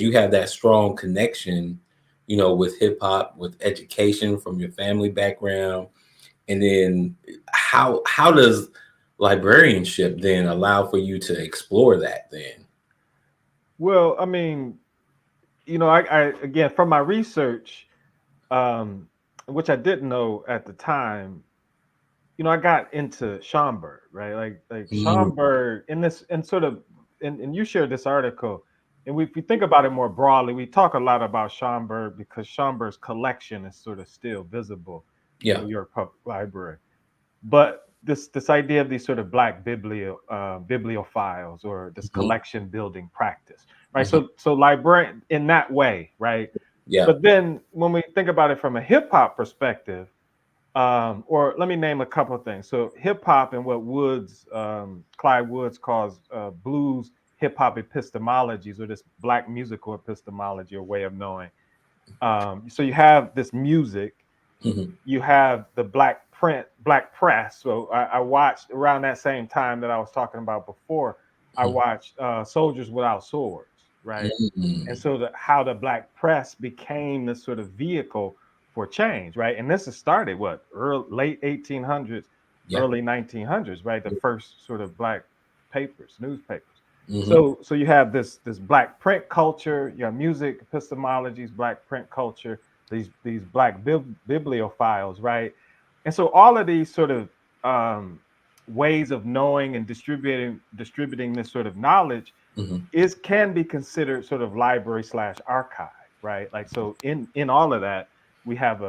you have that strong connection, with hip hop, with education from your family background, and then how does librarianship then allow for you to explore that then? Well, I mean, I again from my research, um, which I didn't know at the time, I got into Schomburg, right? Like Mm, Schomburg in this and sort of and you shared this article, and if we think about it more broadly, we talk a lot about Schomburg because Schomburg's collection is sort of still visible in yeah. New York Public Library. But this idea of these sort of black bibliophiles or this Mhm, collection building practice, right? mhm, So librarian in that way, right? yeah. But then when we think about it from a hip hop perspective, or let me name a couple of things. So hip hop and what Clyde Woods calls blues hip hop epistemologies, or this black musical epistemology or way of knowing. So you have this music, Mhm, you have the black press. So I watched around that same time that I was talking about before. I mhm, watched Soldiers Without Swords, right? And mhm. so how the black press became this sort of vehicle for change, right? And this has started what late 1800s, Yeah. early 1900s, right? The first sort of black newspapers. Mhm, So you have this black print culture, you have music epistemologies, black print culture, these black bibliophiles, right? And so all of these sort of um, ways of knowing and distributing this sort of knowledge mhm, is can be considered sort of library slash archive, right? Like so in all of that we have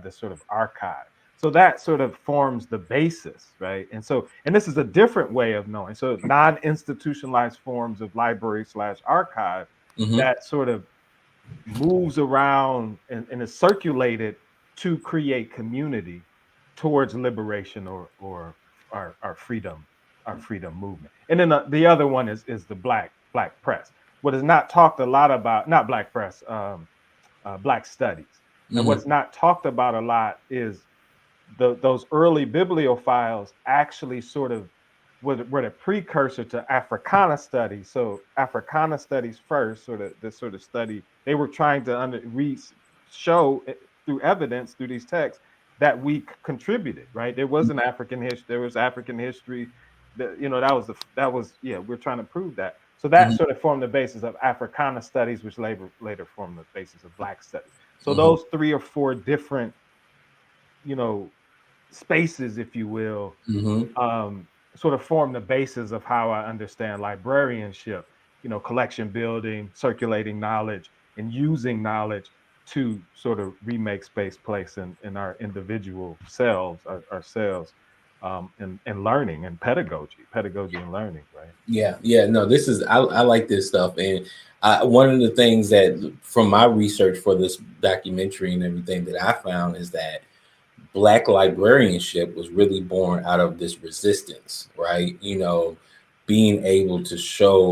this sort of archive. So that sort of forms the basis, right? And this is a different way of knowing. So non-institutionalized forms of library slash archive mhm. that sort of moves around and is circulated to create community towards liberation or our freedom movement. And then the other one is the black press. What is not talked a lot about, not black press, black studies. And Mhm. what's not talked about a lot is those early bibliophiles actually sort of were the precursor to Africana studies. So Africana studies first, sort of this sort of study, they were trying to show through evidence through these texts that we contributed. Right, there was an African history, there was African history. That was yeah. We're trying to prove that. So that Mhm. sort of formed the basis of Africana studies, which later formed the basis of Black studies. So Mhm. those three or four different you know spaces, if you will, Mhm. sort of form the basis of how I understand librarianship, collection building, circulating knowledge, and using knowledge to sort of remake space, place in our individual selves, ourselves, and learning and pedagogy and learning, right? Yeah, yeah, no, this is I like this stuff, and one of the things that from my research for this documentary and everything that I found is that Black librarianship was really born out of this resistance, right? Being able to show